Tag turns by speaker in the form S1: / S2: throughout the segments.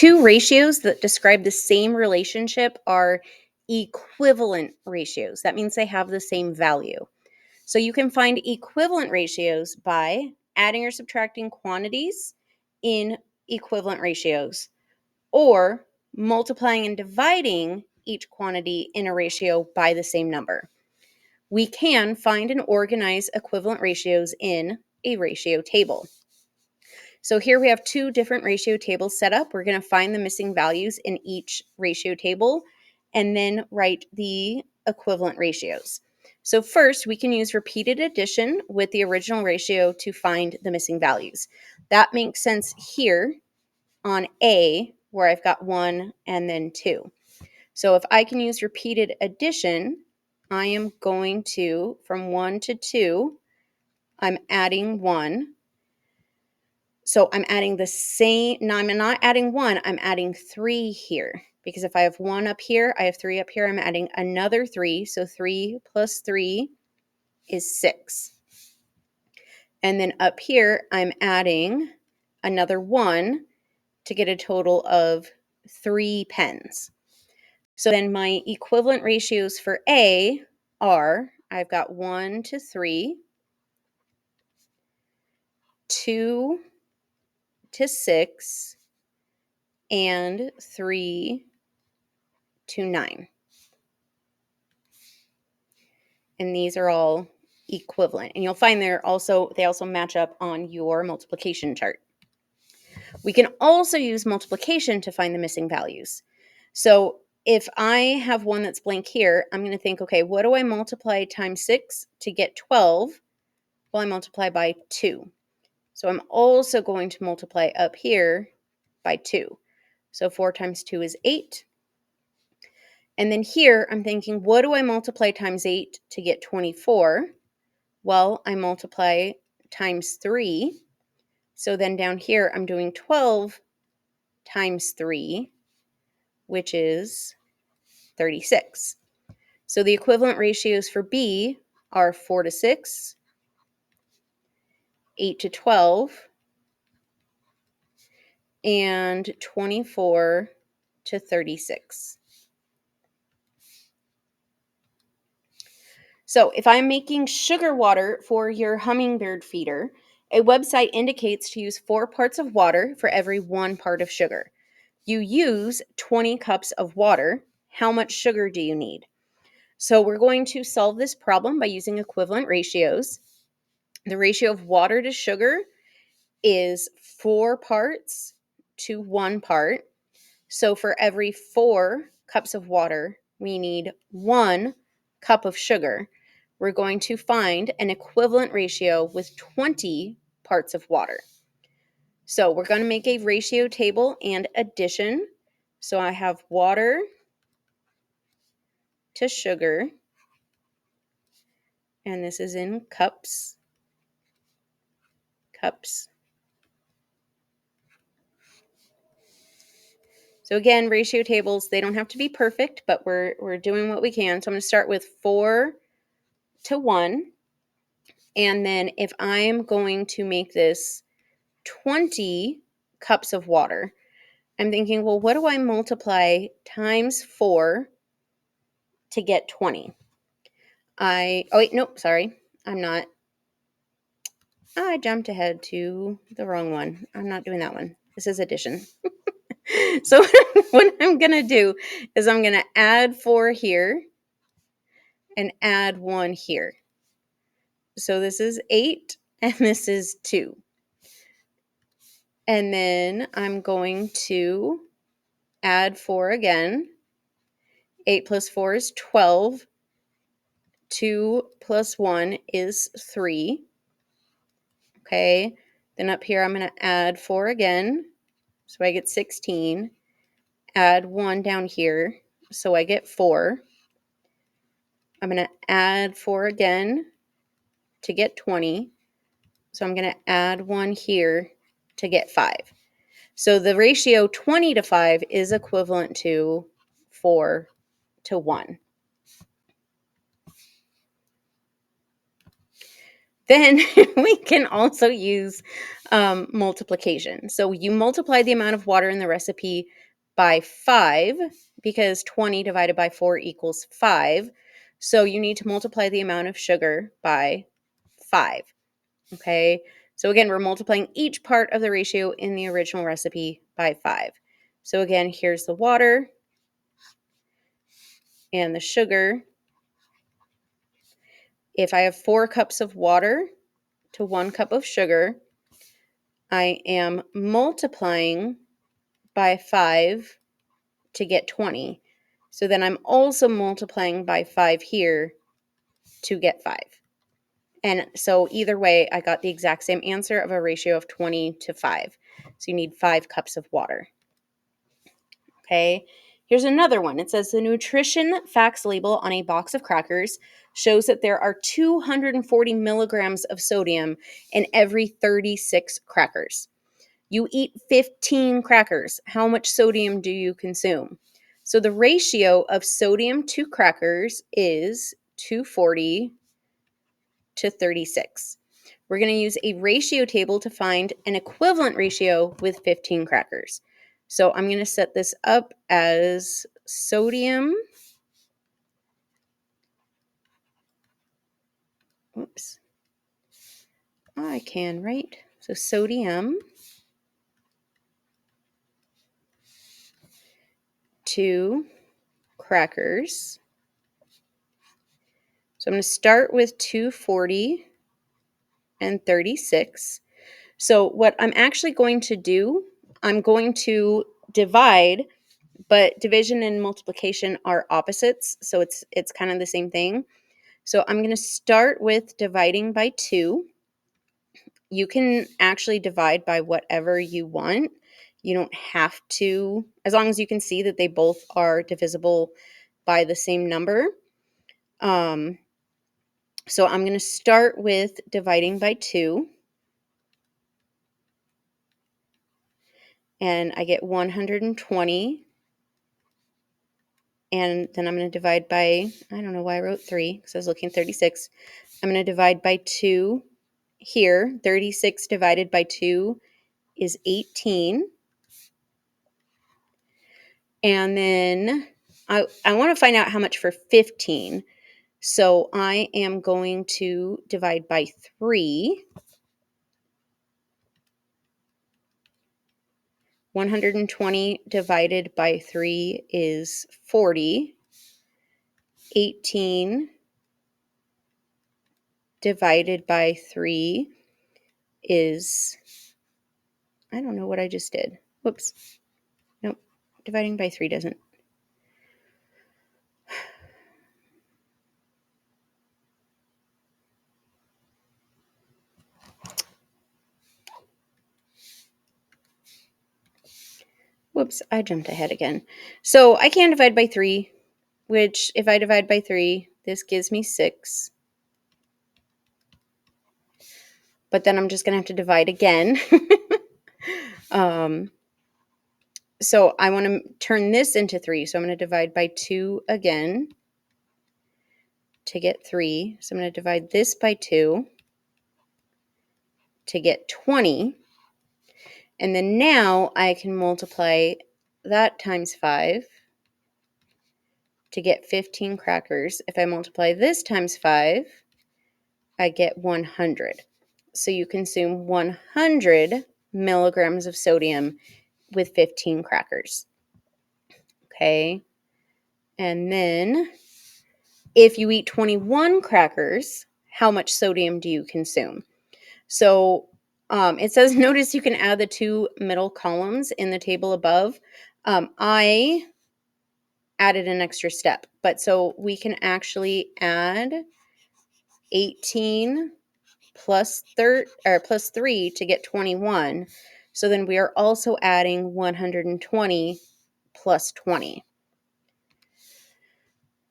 S1: Two ratios that describe the same relationship are equivalent ratios. That means they have the same value. So you can find equivalent ratios by adding or subtracting quantities in equivalent ratios, or multiplying and dividing each quantity in a ratio by the same number. We can find and organize equivalent ratios in a ratio table. So here we have two different ratio tables set up. We're going to find the missing values in each ratio table and then write the equivalent ratios. So first, we can use repeated addition with the original ratio to find the missing values. That makes sense here on A, where I've got 1 and then 2. So if I can use repeated addition, I am going to, from 1 to 2, I'm adding 1. So I'm adding the same, no, I'm not adding 1, I'm adding 3 here. Because if I have 1 up here, I have 3 up here, I'm adding another 3. So 3 plus 3 is 6. And then up here, I'm adding another 1 to get a total of 3 pens. So then my equivalent ratios for A are, I've got 1 to 3, 2 to 6, and 3 to 9. And these are all equivalent. And you'll find they also match up on your multiplication chart. We can also use multiplication to find the missing values. So if I have one that's blank here, I'm going to think, okay, what do I multiply times 6 to get 12? Well, I multiply by 2. So I'm also going to multiply up here by 2. So 4 times 2 is 8. And then here, I'm thinking, what do I multiply times 8 to get 24? Well, I multiply times 3. So then down here, I'm doing 12 times 3, which is 36. So the equivalent ratios for B are 4 to 6, 8 to 12, and 24 to 36. So if I'm making sugar water for your hummingbird feeder, a website indicates to use 4 parts of water for every 1 part of sugar. You use 20 cups of water. How much sugar do you need? So we're going to solve this problem by using equivalent ratios. The ratio of water to sugar is 4 parts to 1 part. So for every 4 cups of water, we need 1 cup of sugar. We're going to find an equivalent ratio with 20 parts of water. So we're going to make a ratio table and addition. So I have water to sugar, and this is in cups. So again, ratio tables, they don't have to be perfect, but we're doing what we can. So I'm going to start with 4 to 1. And then if I'm going to make this 20 cups of water, I'm thinking, well, what do I multiply times 4 to get 20? I jumped ahead to the wrong one. I'm not doing that one. This is addition. So what I'm going to do is I'm going to add 4 here and add 1 here. So this is 8 and this is 2. And then I'm going to add 4 again. 8 plus 4 is 12. 2 plus 1 is 3. Okay. Then up here, I'm going to add 4 again. So I get 16. Add 1 down here. So I get 4. I'm going to add 4 again to get 20. So I'm going to add 1 here to get 5. So the ratio 20 to 5 is equivalent to 4 to 1. Then we can also use multiplication. So you multiply the amount of water in the recipe by 5 because 20 divided by 4 equals 5. So you need to multiply the amount of sugar by 5. Okay, so again, we're multiplying each part of the ratio in the original recipe by 5. So again, here's the water and the sugar. If I have 4 cups of water to 1 cup of sugar, I am multiplying by 5 to get 20. So then I'm also multiplying by 5 here to get 5. And so either way, I got the exact same answer of a ratio of 20 to 5. So you need 5 cups of water. Okay, here's another one. It says the nutrition facts label on a box of crackers shows that there are 240 milligrams of sodium in every 36 crackers. You eat 15 crackers. How much sodium do you consume? So the ratio of sodium to crackers is 240 to 36. We're going to use a ratio table to find an equivalent ratio with 15 crackers. So I'm going to set this up as sodium. Oops. I can write. So sodium to crackers. So I'm going to start with 240 and 36. So what I'm actually going to do, I'm going to divide, but division and multiplication are opposites, so it's kind of the same thing. So I'm going to start with dividing by 2. You can actually divide by whatever you want. You don't have to, as long as you can see that they both are divisible by the same number. So I'm going to start with dividing by 2. And I get 120. And then I'm going to divide by, I don't know why I wrote 3, because I was looking at 36. I'm going to divide by 2 here. 36 divided by 2 is 18. And then I want to find out how much for 15. So I am going to divide by 3. 120 divided by 3 is 40. 18 divided by 3 is, I don't know what I just did. Whoops. Nope. Dividing by 3 doesn't. Whoops, I jumped ahead again. So I can divide by 3, which if I divide by 3, this gives me 6. But then I'm just going to have to divide again. So I want to turn this into 3. So I'm going to divide by 2 again to get 3. So I'm going to divide this by 2 to get 20. And then now I can multiply that times 5 to get 15 crackers. If I multiply this times 5, I get 100. So you consume 100 milligrams of sodium with 15 crackers. Okay. And then if you eat 21 crackers, how much sodium do you consume? So it says, notice you can add the 2 middle columns in the table above. I added an extra step, but so we can actually add 18 plus 3 to get 21. So then we are also adding 120 plus 20.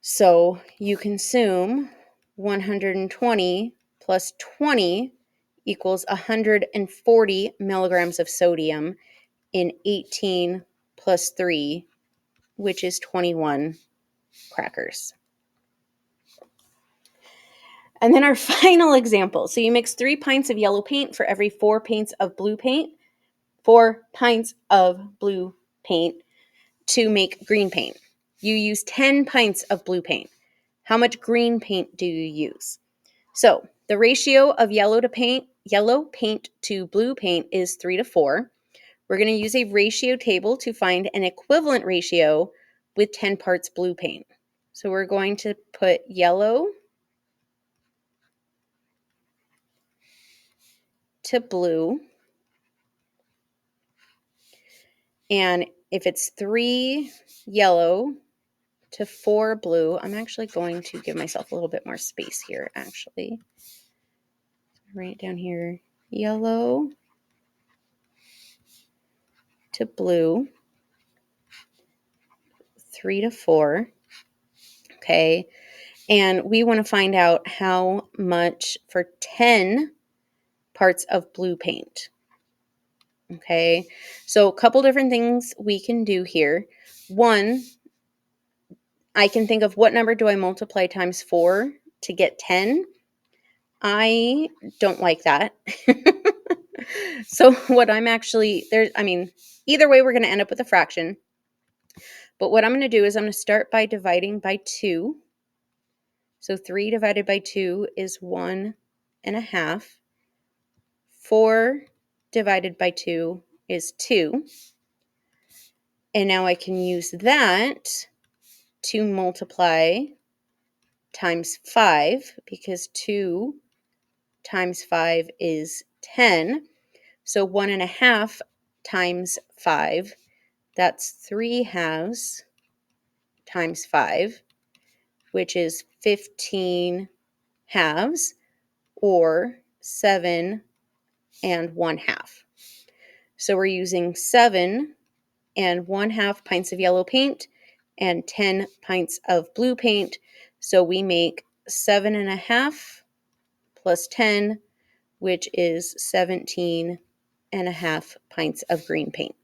S1: So you consume 120 plus 20 equals 140 milligrams of sodium in 18 plus 3, which is 21 crackers. And then our final example. So you mix 3 pints of yellow paint for every 4 pints of blue paint, 4 pints of blue paint to make green paint. You use 10 pints of blue paint. How much green paint do you use? So the ratio of yellow paint to blue paint is 3 to 4. We're going to use a ratio table to find an equivalent ratio with 10 parts blue paint. So we're going to put yellow to blue. And if it's 3 yellow to 4 blue, I'm actually going to give myself a little bit more space here, actually. Write it down here. Yellow to blue, 3 to 4. Okay. And we want to find out how much for 10 parts of blue paint. Okay. So a couple different things we can do here. One, I can think of what number do I multiply times 4 to get 10? I don't like that. So what I'm actually either way we're going to end up with a fraction. But what I'm going to do is I'm going to start by dividing by 2. So 3 divided by 2 is 1.5. 4 divided by 2 is 2. And now I can use that to multiply times 5 because 2 times 5 is 10. So 1.5 times 5, that's 3 halves times 5, which is 15 halves, or 7 and 1/2. So we're using 7 and 1/2 pints of yellow paint and 10 pints of blue paint. So we make 7.5 plus 10, which is 17.5 pints of green paint.